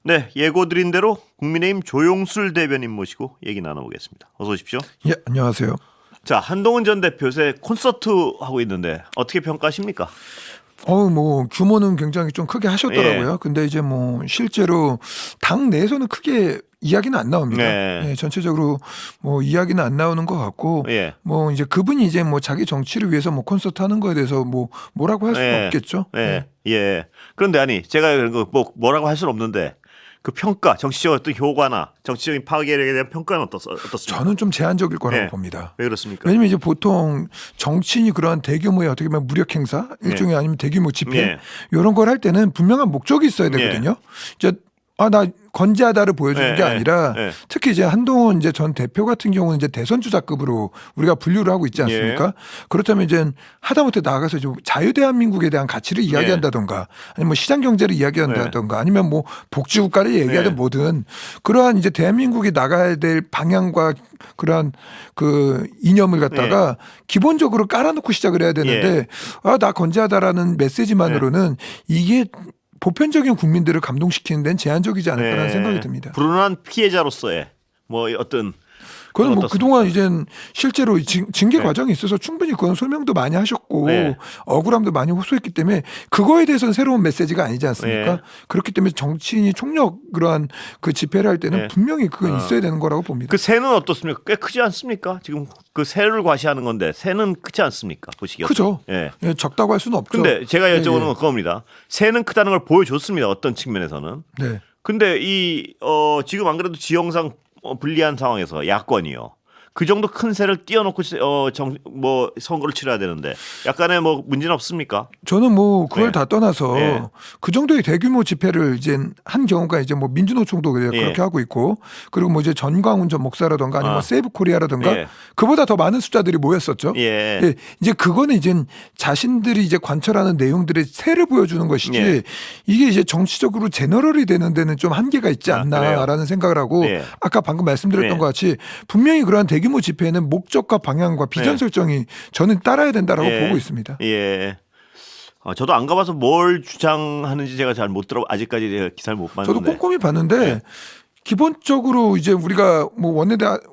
네, 예고드린 대로 국민의힘 조용술 대변인 모시고 얘기 나눠보겠습니다. 어서 오십시오. 예, 안녕하세요. 자, 한동훈 전 대표 요새 콘서트 하고 있는데 어떻게 평가하십니까? 뭐 규모는 굉장히 좀 크게 하셨더라고요. 예. 근데 이제 뭐 실제로 당 내에서는 크게 이야기는 안 나옵니다. 네. 예, 전체적으로 뭐 이야기는 안 나오는 것 같고, 예. 뭐 이제 그분이 이제 뭐 자기 정치를 위해서 뭐 콘서트 하는 거에 대해서 뭐라고 할 수는 예. 없겠죠. 예. 예. 그런데 아니 제가 뭐라고 할 수는 없는데 그 평가, 정치적 어떤 효과나 정치적인 파괴력에 대한 평가는 어떻습니까? 저는 좀 제한적일 거라고 네. 봅니다. 왜 그렇습니까? 왜냐면 이제 보통 정치인이 그러한 대규모의 어떻게 보면 무력 행사, 일종의 아니면 대규모 집회 예. 이런 걸 할 때는 분명한 목적이 있어야 되거든요. 이제 나 건재하다를 보여주는 게 아니라 특히 이제 한동훈 이제 전 대표 같은 경우는 이제 대선 주자급으로 우리가 분류를 하고 있지 않습니까? 그렇다면 이제 하다못해 나아가서 좀 자유대한민국에 대한 가치를 이야기한다던가 아니면 뭐 시장 경제를 이야기한다던가 아니면 뭐 복지국가를 얘기하든 뭐든 그러한 이제 대한민국이 나가야 될 방향과 그러한 그 이념을 갖다가 기본적으로 깔아놓고 시작을 해야 되는데 나 건재하다라는 메시지만으로는 이게 보편적인 국민들을 감동시키는 데는 제한적이지 않을까라는 생각이 듭니다. 불운한 피해자로서의 뭐 어떤 그건 뭐 어떻습니까? 그동안 이제 실제로 징계 과정에 있어서 충분히 그건 설명도 많이 하셨고 억울함도 많이 호소했기 때문에 그거에 대해서는 새로운 메시지가 아니지 않습니까? 그렇기 때문에 정치인이 총력 그러한 그 집회를 할 때는 분명히 그건 있어야 되는 거라고 봅니다. 그 새는 어떻습니까? 꽤 크지 않습니까? 지금 그 새를 과시하는 건데 새는 크지 않습니까? 보시기에. 크죠. 예. 예, 적다고 할 수는 없죠. 근데 제가 여쭤보는 건 그겁니다. 새는 크다는 걸 보여줬습니다. 어떤 측면에서는. 네. 근데 지금 안 그래도 지형상 불리한 상황에서 야권이요. 그 정도 큰 새를 띄워놓고 선거를 치러야 되는데 약간의 뭐 문제는 없습니까? 저는 뭐 그걸 다 떠나서 그 정도의 대규모 집회를 이제 한 경우가 이제 뭐 민주노총도 그렇게 하고 있고 그리고 뭐 이제 전광훈 전 목사라든가 아니면 세이브 코리아라든가 그보다 더 많은 숫자들이 모였었죠. 이제 그거는 이제 자신들이 이제 관철하는 내용들의 새를 보여주는 것이지 이게 이제 정치적으로 제너럴이 되는 데는 좀 한계가 있지 않나라는 생각을 하고 아까 방금 말씀드렸던 것 같이 분명히 그러한 대규모 집회에는 목적과 방향과 비전 설정이 저는 따라야 된다라고 보고 있습니다. 예. 저도 안 가봐서 뭘 주장하는지 제가 잘 못 들어 아직까지 제가 기사를 못 봤는데. 저도 꼼꼼히 봤는데 기본적으로 이제 우리가 뭐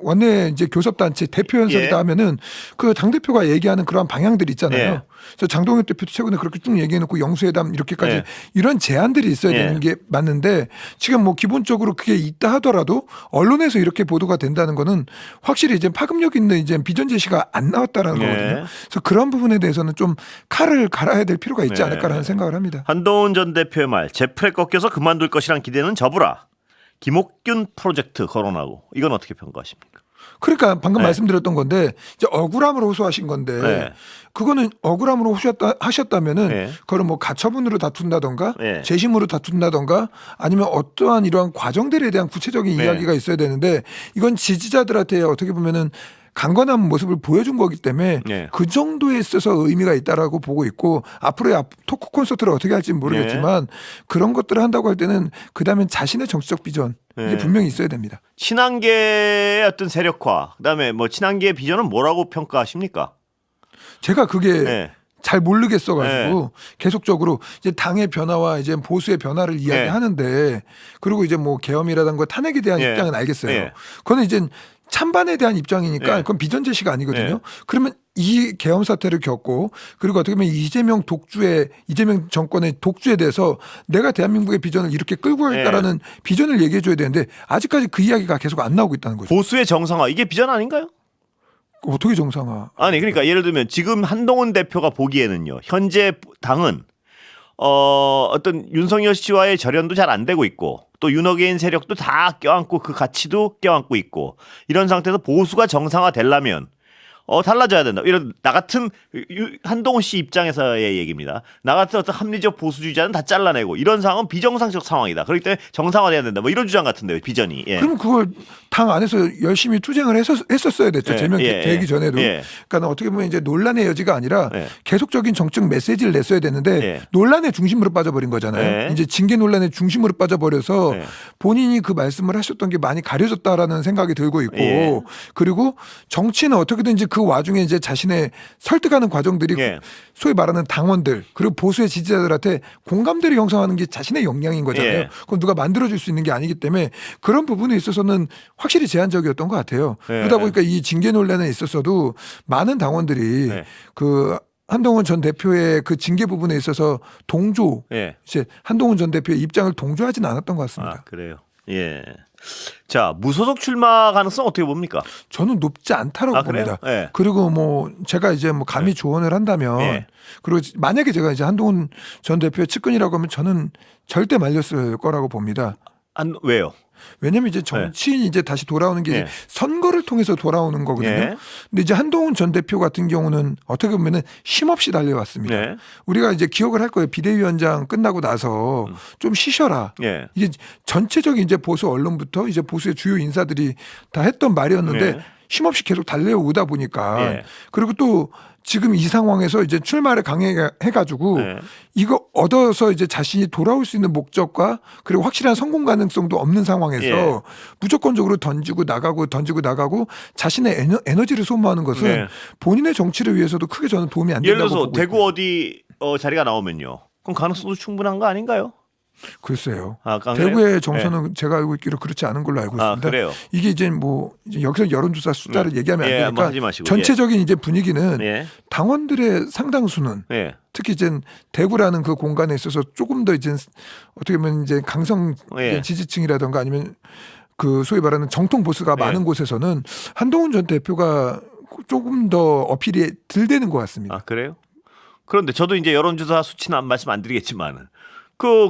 원내 이제 교섭단체 대표 연설이다 하면은 그 당 대표가 얘기하는 그러한 방향들이 있잖아요. 그래서 장동혁 대표도 최근에 그렇게 쭉 얘기해놓고 영수회담 이렇게까지 이런 제안들이 있어야 되는 게 맞는데 지금 뭐 기본적으로 그게 있다 하더라도 언론에서 이렇게 보도가 된다는 거는 확실히 이제 파급력 있는 이제 비전 제시가 안 나왔다라는 거거든요. 그래서 그런 부분에 대해서는 좀 칼을 갈아야 될 필요가 있지 않을까라는 생각을 합니다. 한동훈 전 대표의 말, 제풀에 꺾여서 그만둘 것이란 기대는 접으라. 김옥균 프로젝트 거론하고 이건 어떻게 평가하십니까? 그러니까 방금 말씀드렸던 건데 이제 억울함으로 호소하신 건데 그거는 억울함으로 하셨다면은 그걸 뭐 가처분으로 다툰다던가 재심으로 다툰다던가 아니면 어떠한 이러한 과정들에 대한 구체적인 이야기가 있어야 되는데 이건 지지자들한테 어떻게 보면은 강건한 모습을 보여준 거기 때문에 그 정도에 있어서 의미가 있다라고 보고 있고 앞으로의 토크 콘서트를 어떻게 할지는 모르겠지만 그런 것들을 한다고 할 때는 그다음에 자신의 정치적 비전 이게 분명히 있어야 됩니다. 친한계의 어떤 세력화 그다음에 뭐 친한계의 비전은 뭐라고 평가하십니까? 제가 그게 잘 모르겠어가지고 계속적으로 이제 당의 변화와 이제 보수의 변화를 이야기하는데 그리고 이제 뭐 계엄이라든가 탄핵에 대한 입장은 알겠어요. 그거는 이제 찬반에 대한 입장이니까 그건 비전 제시가 아니거든요. 그러면 이 계엄 사태를 겪고 그리고 어떻게 보면 이재명 정권의 독주에 대해서 내가 대한민국의 비전을 이렇게 끌고 가겠다라는 비전을 얘기해 줘야 되는데 아직까지 그 이야기가 계속 안 나오고 있다는 거죠. 보수의 정상화 이게 비전 아닌가요? 어떻게 정상화? 아니 그러니까 예를 들면 지금 한동훈 대표가 보기에는요. 현재 당은 어떤 윤석열 씨와의 절연도 잘 안 되고 있고 또 윤호개인 세력도 다 껴안고 그 가치도 껴안고 있고 이런 상태에서 보수가 정상화되려면 달라져야 된다. 이런 나 같은 한동훈 씨 입장에서의 얘기입니다. 나 같은 어떤 합리적 보수주의자는 다 잘라내고 이런 상황은 비정상적 상황이다. 그렇기 때문에 정상화돼야 된다. 뭐 이런 주장 같은데요. 비전이. 그럼 그걸 당 안에서 열심히 투쟁을 했었어야 됐죠. 제명되기 전에도. 그러니까 어떻게 보면 이제 논란의 여지가 아니라 계속적인 정책 메시지를 냈어야 되는데 논란의 중심으로 빠져버린 거잖아요. 이제 징계 논란의 중심으로 빠져버려서 본인이 그 말씀을 하셨던 게 많이 가려졌다라는 생각이 들고 있고 그리고 정치는 어떻게든지 그 와중에 이제 자신의 설득하는 과정들이 예. 소위 말하는 당원들 그리고 보수의 지지자들한테 공감대를 형성하는 게 자신의 역량인 거잖아요. 예. 그건 누가 만들어줄 수 있는 게 아니기 때문에 그런 부분에 있어서는 확실히 제한적이었던 것 같아요. 예. 그러다 보니까 이 징계 논란에 있어서도 많은 당원들이 예. 그 한동훈 전 대표의 그 징계 부분에 있어서 동조, 예. 이제 한동훈 전 대표의 입장을 동조하지는 않았던 것 같습니다. 아, 그래요. 예. 자, 무소속 출마 가능성 어떻게 봅니까? 저는 높지 않다라고 그래요? 봅니다. 예. 그리고 뭐 제가 이제 뭐 감히 조언을 한다면 예. 그리고 만약에 제가 이제 한동훈 전 대표의 측근이라고 하면 저는 절대 말렸을 거라고 봅니다. 왜요? 왜냐하면 이제 정치인이 이제 다시 돌아오는 게 이제 예. 선거를 통해서 돌아오는 거거든요. 예. 근데 이제 한동훈 전 대표 같은 경우는 어떻게 보면은 쉼없이 달려왔습니다. 네. 우리가 이제 기억을 할 거예요. 비대위원장 끝나고 나서 좀 쉬셔라. 예. 이게 전체적인 이제 보수 언론부터 이제 보수의 주요 인사들이 다 했던 말이었는데 네. 쉼없이 계속 달려오다 보니까 예. 그리고 또 지금 이 상황에서 이제 출마를 강행해가지고 네. 이거 얻어서 이제 자신이 돌아올 수 있는 목적과 그리고 확실한 성공 가능성도 없는 상황에서 예. 무조건적으로 던지고 나가고 자신의 에너지를 소모하는 것은 네. 본인의 정치를 위해서도 크게 저는 도움이 안 예를 된다고 들어서 보고 대구 있고요. 어디 자리가 나오면요. 그럼 가능성도 충분한 거 아닌가요? 글쎄요. 아, 대구의 정서는 제가 알고 있기로 그렇지 않은 걸로 알고 있습니다. 그래요? 이게 이제 뭐 이제 여기서 여론조사 숫자를 얘기하면 안 예, 되니까 뭐 하지 마시고. 전체적인 이제 분위기는 예. 당원들의 상당수는 예. 특히 이제 대구라는 그 공간에 있어서 조금 더 이제 어떻게 보면 이제 강성 예. 지지층이라든가 아니면 그 소위 말하는 정통 보수가 예. 많은 곳에서는 한동훈 전 대표가 조금 더 어필이 덜 되는 것 같습니다. 아, 그래요? 그런데 저도 이제 여론조사 수치는 말씀 안 드리겠지만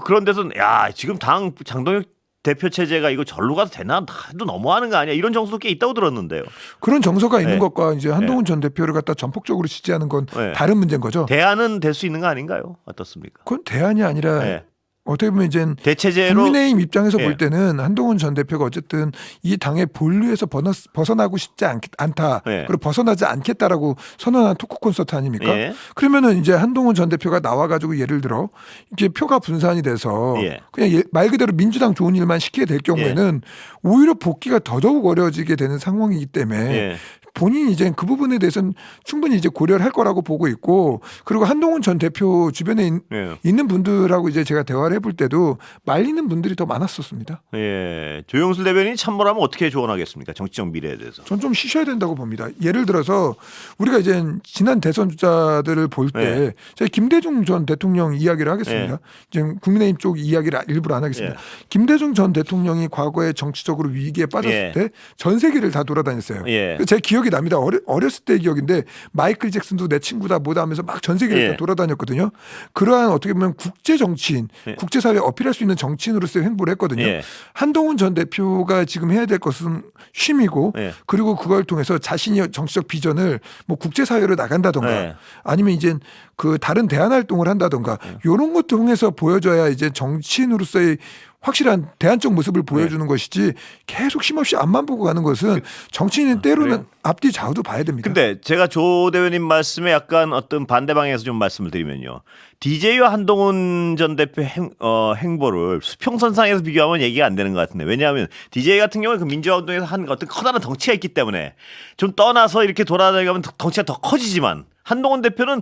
그런 데서는 야, 지금 당 장동혁 대표 체제가 이거 절로 가도 되나? 해도 너무하는 거 아니야? 이런 정서도 꽤 있다고 들었는데요. 그런 정서가 있는 예. 것과 이제 한동훈 전 대표를 갖다 전폭적으로 지지하는 건 예. 다른 문제인 거죠. 대안은 될 수 있는 거 아닌가요? 어떻습니까? 그건 대안이 아니라 예. 어떻게 보면 이제 대체제로 국민의힘 입장에서 예. 볼 때는 한동훈 전 대표가 어쨌든 이 당의 본류에서 벗어나고 싶지 않다. 예. 그리고 벗어나지 않겠다라고 선언한 토크 콘서트 아닙니까? 예. 그러면은 이제 한동훈 전 대표가 나와가지고 예를 들어 이게 표가 분산이 돼서 예. 그냥 말 그대로 민주당 좋은 일만 시키게 될 경우에는 오히려 복귀가 더더욱 어려워지게 되는 상황이기 때문에 예. 본인이 이제 그 부분에 대해서는 충분히 이제 고려를 할 거라고 보고 있고 그리고 한동훈 전 대표 주변에 예. 있는 분들하고 이제 제가 대화를 해볼 때도 말리는 분들이 더 많았었습니다. 예. 조영술 대변인이 참모라면 어떻게 조언하겠습니까? 정치적 미래에 대해서. 전 좀 쉬셔야 된다고 봅니다. 예를 들어서 우리가 이제 지난 대선 주자들을 볼 때 네. 저희 김대중 전 대통령 이야기를 하겠습니다. 네. 지금 국민의힘 쪽 이야기를 일부러 안 하겠습니다. 김대중 전 대통령이 과거에 정치적으로 위기에 빠졌을 예. 때 전 세계를 다 돌아다녔어요. 예. 제 기억이 납니다. 어렸을 때 기억인데 마이클 잭슨도 내 친구다 뭐다 하면서 막 전 세계를 예. 다 돌아다녔거든요. 그러한 어떻게 보면 국제 정치인, 예. 국제사회에 어필할 수 있는 정치인으로서의 행보를 했거든요. 예. 한동훈 전 대표가 지금 해야 될 것은 쉼이고 예. 그리고 그걸 통해서 자신이 정치적 비전을 뭐 국제사회로 나간다던가 예. 아니면 이제 그 다른 대안 활동을 한다던가 이런 것 통해서 보여줘야 이제 정치인으로서의 확실한 대안적 모습을 보여주는 것이지 계속 쉼없이 앞만 보고 가는 것은 정치인은 때로는 그래요? 앞뒤 좌우도 봐야 됩니다. 근데 제가 조 대변인 말씀에 약간 어떤 반대 방향에서 좀 말씀을 드리면요. DJ와 한동훈 전 대표 행보를 수평선상에서 비교하면 얘기가 안 되는 것 같은데 왜냐하면 DJ 같은 경우는 그 민주화 운동에서 한 어떤 커다란 덩치가 있기 때문에 좀 떠나서 이렇게 돌아다니면 덩치가 더 커지지만 한동훈 대표는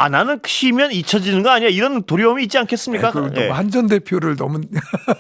나는 쉬면 잊혀지는 거 아니야? 이런 두려움이 있지 않겠습니까? 예. 한전 대표를 너무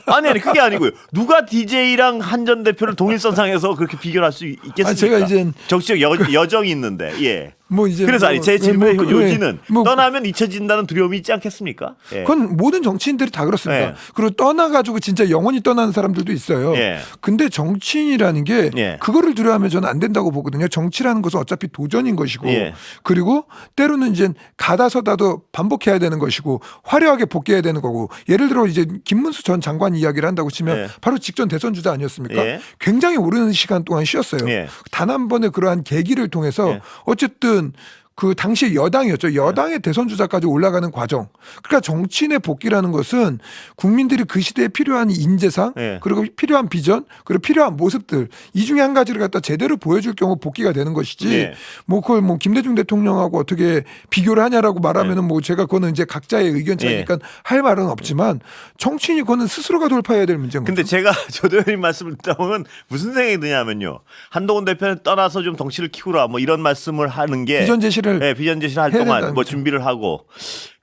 아니 그게 아니고요. 누가 DJ랑 한 전 대표를 동일선상에서 그렇게 비교를 할 수 있겠습니까? 제가 이제 정치적 여정이 있는데 예. 뭐 이제 그래서 아니 제 질문의 요지는 뭐 떠나면 잊혀진다는 두려움이 있지 않겠습니까? 예. 그건 모든 정치인들이 다 그렇습니다. 예. 그리고 떠나가지고 진짜 영원히 떠나는 사람들도 있어요. 예. 근데 정치인이라는 게 예. 그거를 두려워하면 저는 안 된다고 보거든요. 정치라는 것은 어차피 도전인 것이고 예. 그리고 때로는 이제 가다 서다도 반복해야 되는 것이고 화려하게 복귀해야 되는 거고 예를 들어 이제 김문수 전 장관 이야기를 한다고 치면 예. 바로 직전 대선 주자 아니었습니까? 예. 굉장히 오랜 시간 동안 쉬었어요. 예. 단 한 번의 그러한 계기를 통해서 예. 어쨌든 그 당시에 여당이었죠. 여당의 대선 주자까지 올라가는 과정. 그러니까 정치인의 복귀라는 것은 국민들이 그 시대에 필요한 인재상 예. 그리고 필요한 비전 그리고 필요한 모습들 이 중에 한 가지를 갖다 제대로 보여줄 경우 복귀가 되는 것이지 예. 뭐 그걸 뭐 김대중 대통령하고 어떻게 비교를 하냐라고 말하면은 뭐 제가 그거는 이제 각자의 의견 차이니까 할 말은 없지만 정치인이 그거는 스스로가 돌파해야 될 문제인 근데 거죠. 제가 조대현님 말씀을 듣다 보면 무슨 생각이 드냐면요. 한동훈 대표는 떠나서 좀 덩치를 키우라 뭐 이런 말씀을 하는 게 비전 제시를 네, 비전 제시를 할 해야 동안 된다는 뭐 거죠. 준비를 하고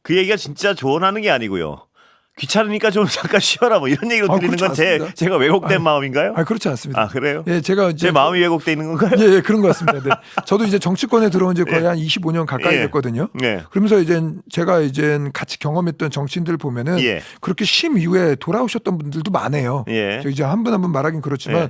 그 얘기가 진짜 조언하는 게 아니고요. 귀찮으니까 좀 잠깐 쉬어라 뭐 이런 얘기로 들리는 그렇지 건 않습니다. 제가 왜곡된 마음인가요? 그렇지 않습니다. 아 그래요? 예, 제가 이제 제 마음이 왜곡돼 있는 건가요? 예, 그런 것 같습니다. 네. 저도 이제 정치권에 들어온 지 거의 한 25년 가까이 예. 됐거든요. 네. 그러면서 이제 제가 이제 같이 경험했던 정치인들 보면은 예. 그렇게 심 이후에 돌아오셨던 분들도 많아요. 예. 저 이제 한 분 한 분 말하긴 그렇지만 예.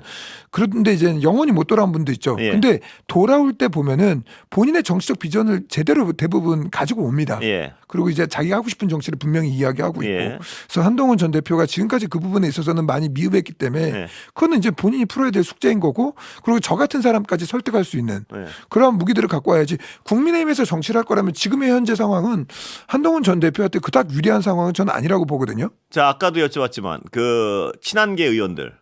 그런데 이제 영원히 못 돌아온 분도 있죠. 예. 근데 돌아올 때 보면은 본인의 정치적 비전을 제대로 대부분 가지고 옵니다. 예. 그리고 이제 자기가 하고 싶은 정치를 분명히 이야기하고 있고. 예. 그래서 한동훈 전 대표가 지금까지 그 부분에 있어서는 많이 미흡했기 때문에 예. 그거는 이제 본인이 풀어야 될 숙제인 거고 그리고 저 같은 사람까지 설득할 수 있는 예. 그러한 무기들을 갖고 와야지. 국민의힘에서 정치를 할 거라면 지금의 현재 상황은 한동훈 전 대표한테 그닥 유리한 상황은 저는 아니라고 보거든요. 자 아까도 여쭤봤지만 그 친한계 의원들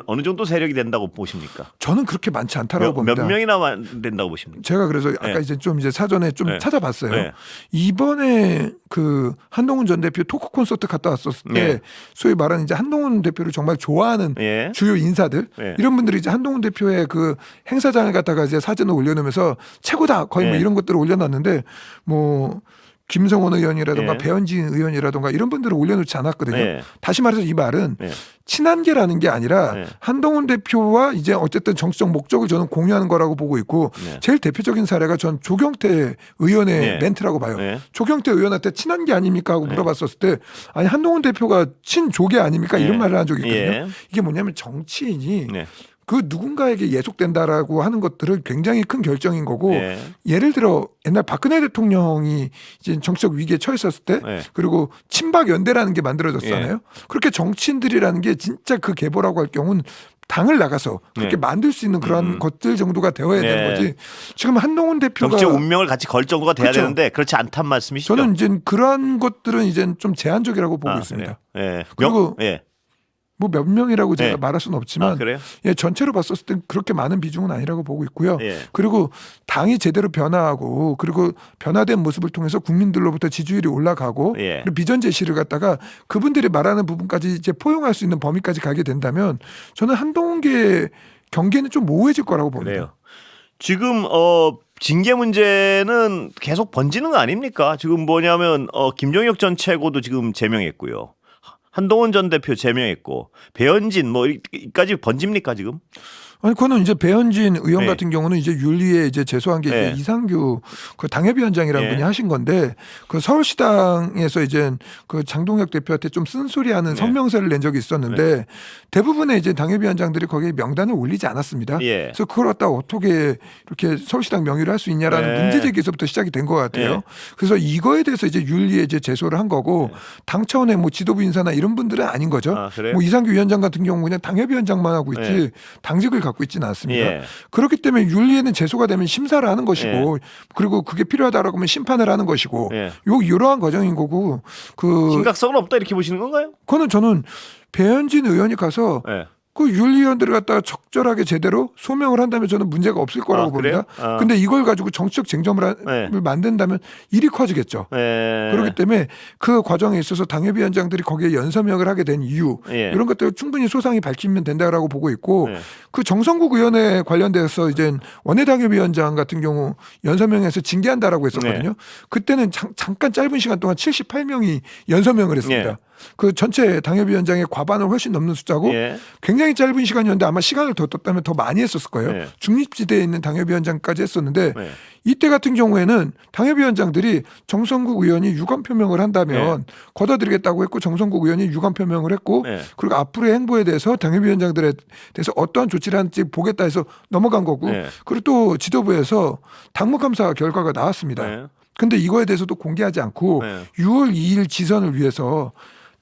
어느 정도 세력이 된다고 보십니까? 저는 그렇게 많지 않다라고 봅니다. 몇 명이나 된다고 보십니까? 제가 그래서 아까 네. 이제 좀 이제 사전에 좀 네. 찾아봤어요. 네. 이번에 그 한동훈 전 대표 토크 콘서트 갔다 왔었을 때 네. 소위 말하는 이제 한동훈 대표를 정말 좋아하는 예. 주요 인사들 네. 이런 분들이 이제 한동훈 대표의 그 행사장을 갖다가 이제 사진을 올려놓으면서 최고다 거의 뭐 네. 이런 것들을 올려놨는데 뭐 김성원 의원이라든가 네. 배현진 의원이라든가 이런 분들을 올려놓지 않았거든요. 네. 다시 말해서 이 말은 네. 친한계라는 게 아니라 네. 한동훈 대표와 이제 어쨌든 정치적 목적을 저는 공유하는 거라고 보고 있고 네. 제일 대표적인 사례가 전 조경태 의원의 네. 멘트라고 봐요. 네. 조경태 의원한테 친한계 아닙니까 하고 물어봤었을 때 아니 한동훈 대표가 친조계 아닙니까 이런 네. 말을 한 적이 있거든요. 예. 이게 뭐냐면 정치인이 네. 그 누군가에게 예속된다라고 하는 것들을 굉장히 큰 결정인 거고 예. 예를 들어 옛날 박근혜 대통령이 이제 정치적 위기에 처했었을 때 네. 그리고 친박 연대라는 게 만들어졌잖아요. 예. 그렇게 정치인들이라는 게 진짜 그 계보라고 할 경우는 당을 나가서 그렇게 네. 만들 수 있는 그런 것들 정도가 되어야 네. 되는 거지. 지금 한동훈 대표가 정치적 운명을 같이 걸 정도가 돼야 그렇죠. 되는데 그렇지 않단 말씀이시죠? 저는 이제 그러한 것들은 이제 좀 제한적이라고 보고 있습니다. 그래요? 예. 그리고 예. 뭐 몇 명이라고 제가 네. 말할 수는 없지만 아, 그래요? 예, 전체로 봤었을 땐 그렇게 많은 비중은 아니라고 보고 있고요. 예. 그리고 당이 제대로 변화하고 그리고 변화된 모습을 통해서 국민들로부터 지지율이 올라가고 예. 그리고 비전 제시를 갖다가 그분들이 말하는 부분까지 이제 포용할 수 있는 범위까지 가게 된다면 저는 한동훈계 경계는 좀 모호해질 거라고 봅니다. 그래요. 지금 징계 문제는 계속 번지는 거 아닙니까? 지금 뭐냐면 김종혁 전 최고도 지금 제명했고요. 한동훈 전 대표 제명했고 배현진 뭐 여기까지 번집니까 지금? 아니 그거는 이제 배현진 의원 네. 같은 경우는 이제 윤리에 이제 제소한 게 네. 이제 이상규 그 당협위원장이라는 네. 분이 하신 건데 그 서울시당에서 이제 그 장동혁 대표한테 좀 쓴소리하는 네. 성명서를 낸 적이 있었는데 대부분의 이제 당협위원장들이 거기에 명단을 올리지 않았습니다. 예. 그래서 그걸 갖다 어떻게 이렇게 서울시당 명의로 할 수 있냐라는 네. 문제 제기에서부터 시작이 된 것 같아요. 네. 그래서 이거에 대해서 이제 윤리에 이제 제소를 한 거고 당 차원의 뭐 지도부 인사나 이런 분들은 아닌 거죠. 아, 그래요? 뭐 이상규 위원장 같은 경우 그냥 당협위원장만 하고 있지 네. 당직을 갖고 있지는 않습니다. 예. 그렇기 때문에 윤리에는 제소가 되면 심사를 하는 것이고 그리고 그게 필요하다라고 하면 심판을 하는 것이고 예. 이러한 과정인 거고 그 심각성은 없다 이렇게 보시는 건가요? 그거는 저는 배현진 의원이 가서 예. 그 윤리위원들을 갖다가 적절하게 제대로 소명을 한다면 저는 문제가 없을 거라고 그래요? 봅니다. 근데 이걸 가지고 정치적 쟁점을 네. 만든다면 일이 커지겠죠. 예. 그렇기 때문에 그 과정에 있어서 당협위원장들이 거기에 연서명을 하게 된 이유 예. 이런 것들을 충분히 소상히 밝히면 된다라고 보고 있고 예. 그 정성국 의원에 관련돼서 이제 원내당협위원장 같은 경우 연서명에서 징계한다라고 했었거든요. 네. 그때는 잠깐 짧은 시간 동안 78명이 연서명을 했습니다. 예. 그 전체 당협위원장의 과반을 훨씬 넘는 숫자고 예. 굉장히 짧은 시간이었는데 아마 시간을 더 뒀다면 더 많이 했었을 거예요. 네. 중립지대에 있는 당협위원장까지 했었는데 네. 이때 같은 경우에는 당협위원장들이 정성국 의원이 유감 표명을 한다면 걷어들이겠다고 했고 정성국 의원이 유감 표명을 했고 네. 그리고 앞으로의 행보에 대해서 당협위원장들에 대해서 어떠한 조치를 하는지 보겠다 해서 넘어간 거고 네. 그리고 또 지도부에서 당무감사 결과가 나왔습니다. 네. 근데 이거에 대해서도 공개하지 않고 네. 6월 2일 지선을 위해서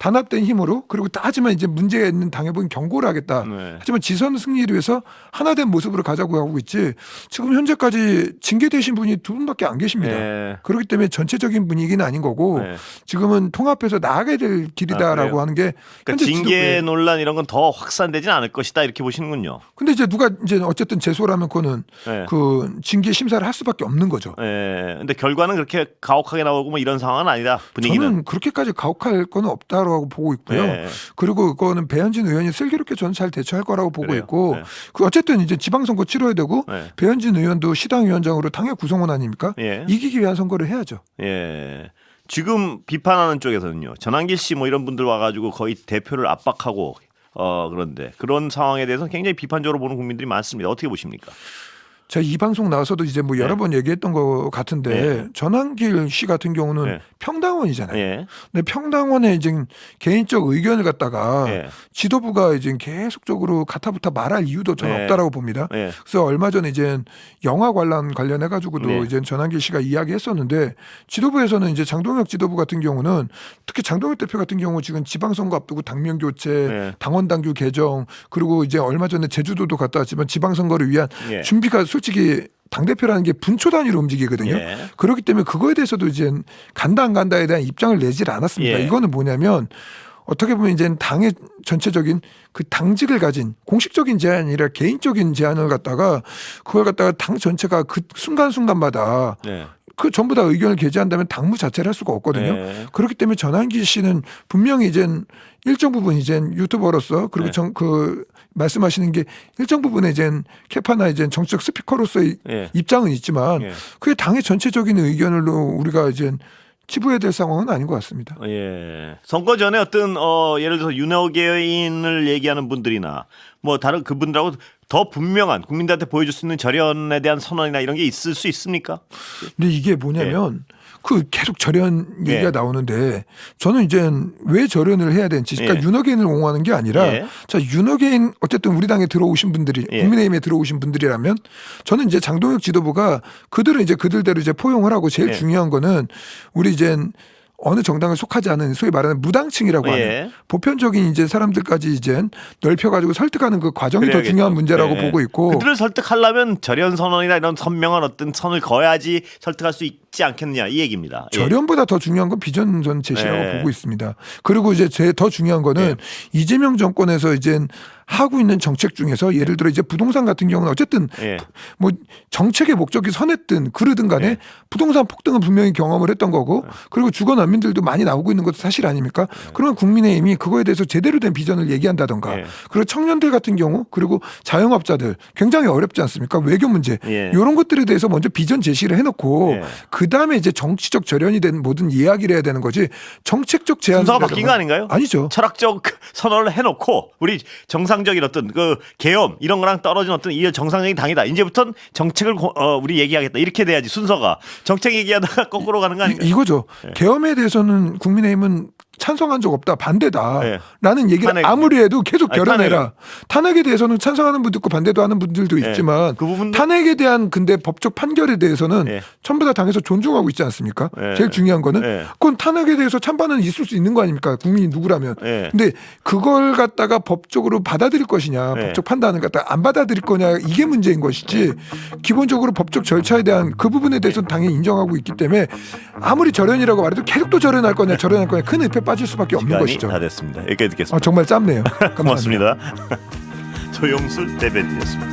단합된 힘으로 그리고 하지만 이제 문제가 있는 당에 보면 경고를 하겠다. 네. 하지만 지선 승리를 위해서 하나된 모습으로 가자고 하고 있지 지금 현재까지 징계되신 분이 두 분밖에 안 계십니다. 네. 그렇기 때문에 전체적인 분위기는 아닌 거고 네. 지금은 통합해서 나아가야 될 길이다라고 그래요? 하는 게 그러니까 현재 징계 지도부의- 논란 이런 건 더 확산되진 않을 것이다 이렇게 보시는군요. 근데 이제 누가 이제 어쨌든 제소라면 그거는 네. 그 징계 심사를 할 수밖에 없는 거죠. 예. 근데 결과는 그렇게 가혹하게 나오고 뭐 이런 상황은 아니다. 분위기는. 저는 그렇게까지 가혹할 건 없다라고 보고 있고요. 예. 그리고 그거는 배현진 의원이 슬기롭게 저는 잘 대처할 거라고 보고 그래요. 있고 네. 그 어쨌든 이제 지방선거 치러야 되고 네. 배현진 의원도 시당위원장으로 당의 구성원 아닙니까? 예. 이기기 위한 선거를 해야죠. 예. 지금 비판하는 쪽에서는요. 전환길 씨 뭐 이런 분들 와가지고 거의 대표를 압박하고 그런데 그런 상황에 대해서 굉장히 비판적으로 보는 국민들이 많습니다. 어떻게 보십니까? 제가 이 방송 나와서도 이제 뭐 여러 네. 번 얘기했던 것 같은데 네. 전환길 씨 같은 경우는 네. 평당원이잖아요. 예. 근데 평당원의 이제 개인적 의견을 갖다가 예. 지도부가 이제 계속적으로 가타부타 말할 이유도 저는 네. 없다라고 봅니다. 예. 그래서 얼마 전에 이제 영화 관련해 가지고도 네. 이제 전환길 씨가 이야기했었는데 지도부에서는 이제 장동혁 지도부 같은 경우는 특히 장동혁 대표 같은 경우 지금 지방선거 앞두고 당면 교체, 네. 당원 당규 개정 그리고 이제 얼마 전에 제주도도 갔다 왔지만 지방선거를 위한 예. 준비가 솔직히 당대표라는 게 분초 단위로 움직이거든요. 예. 그렇기 때문에 그거에 대해서도 이제 간다 안 간다에 대한 입장을 내질 않았습니다. 예. 이거는 뭐냐면 어떻게 보면 이제 당의 전체적인 그 당직을 가진 공식적인 제안이 아니라 개인적인 제안을 갖다가 그걸 갖다가 당 전체가 그 순간순간마다 네. 그 전부 다 의견을 게재한다면 당무 자체를 할 수가 없거든요. 네. 그렇기 때문에 전환기 씨는 분명히 이제 일정 부분 이제 유튜버로서 그리고 네. 그 말씀하시는 게 일정 부분에 이제 캐파나 이제 정치적 스피커로서의 예. 입장은 있지만 예. 그게 당의 전체적인 의견으로 우리가 이제 치부해야 될 상황은 아닌 것 같습니다. 예. 선거 전에 어떤 예를 들어서 윤호개인을 얘기하는 분들이나 뭐 다른 그분들하고 더 분명한 국민들한테 보여줄 수 있는 절연에 대한 선언이나 이런 게 있을 수 있습니까? 근데 이게 뭐냐면 그 계속 절연 얘기가 예. 나오는데 저는 이제 왜 절연을 해야 되는지 그러니까 예. 윤호개인을 옹호하는 게 아니라 예. 자 윤호개인 어쨌든 우리 당에 들어오신 분들이 예. 국민의힘에 들어오신 분들이라면 저는 이제 장동혁 지도부가 그들은 이제 그들대로 이제 포용을 하고 제일 예. 중요한 거는 우리 이제 어느 정당에 속하지 않은 소위 말하는 무당층이라고 하는 예. 보편적인 이제 사람들까지 이제 넓혀가지고 설득하는 그 과정이 더 그래야겠죠. 중요한 문제라고 예. 보고 있고 그들을 설득하려면 절연 선언이나 이런 선명한 어떤 선을 그어야지 설득할 수 있지 않겠느냐 이 얘기입니다. 예. 절연보다 더 중요한 건 비전 전 제시라고 예. 보고 있습니다. 그리고 이제 더 중요한 거는 이재명 정권에서 이제 하고 있는 정책 중에서 예를 들어 이제 부동산 같은 경우는 어쨌든 예. 뭐 정책의 목적이 선했든 그르든 간에 예. 부동산 폭등은 분명히 경험을 했던 거고 그리고 주거 난민들도 많이 나오고 있는 것도 사실 아닙니까? 그러면 국민의힘이 그거에 대해서 제대로 된 비전을 얘기한다던가 예. 그리고 청년들 같은 경우 그리고 자영업자들 굉장히 어렵지 않습니까? 외교 문제 예. 이런 것들에 대해서 먼저 비전 제시를 해놓고 예. 그 다음에 이제 정치적 절연이 된 모든 이야기를 해야 되는 거지 정책적 제안 순서가 바뀐 거 아닌가요? 아니죠. 철학적 선언을 해놓고 우리 정상적인 어떤 그 계엄 이런 거랑 떨어진 어떤 이 정상적인 당이다. 이제부터는 정책을 우리 얘기하겠다. 이렇게 돼야지 순서가 정책 얘기하다가 거꾸로 가는 거 아닌가요? 이거죠. 계엄에 대해서는 국민의힘은 찬성한 적 없다, 반대다라는 예. 얘기를 탄핵. 아무리 해도 계속 아니, 결연해라. 탄핵에 대해서는 찬성하는 분도 있고 반대도 하는 분들도 예. 있지만 그 부분도- 탄핵에 대한 근데 법적 판결에 대해서는 예. 전부 다 당에서 존중하고 있지 않습니까? 예. 제일 중요한 거는 예. 그건 탄핵에 대해서 찬반은 있을 수 있는 거 아닙니까? 국민이 누구라면. 예. 근데 그걸 갖다가 법적으로 받아들일 것이냐, 예. 법적 판단을 갖다가 안 받아들일 거냐 이게 문제인 것이지 기본적으로 법적 절차에 대한 그 부분에 대해서는 당연히 인정하고 있기 때문에 아무리 절연이라고 말해도 계속 또 절연할 거냐 큰 늪에 빠질 수밖에 없는 시간이 것이죠. 다 됐습니다. 여기까지 듣겠습니다. 정말 짧네요. 감사합니다. 고맙습니다. 조용술 대변인이었습니다.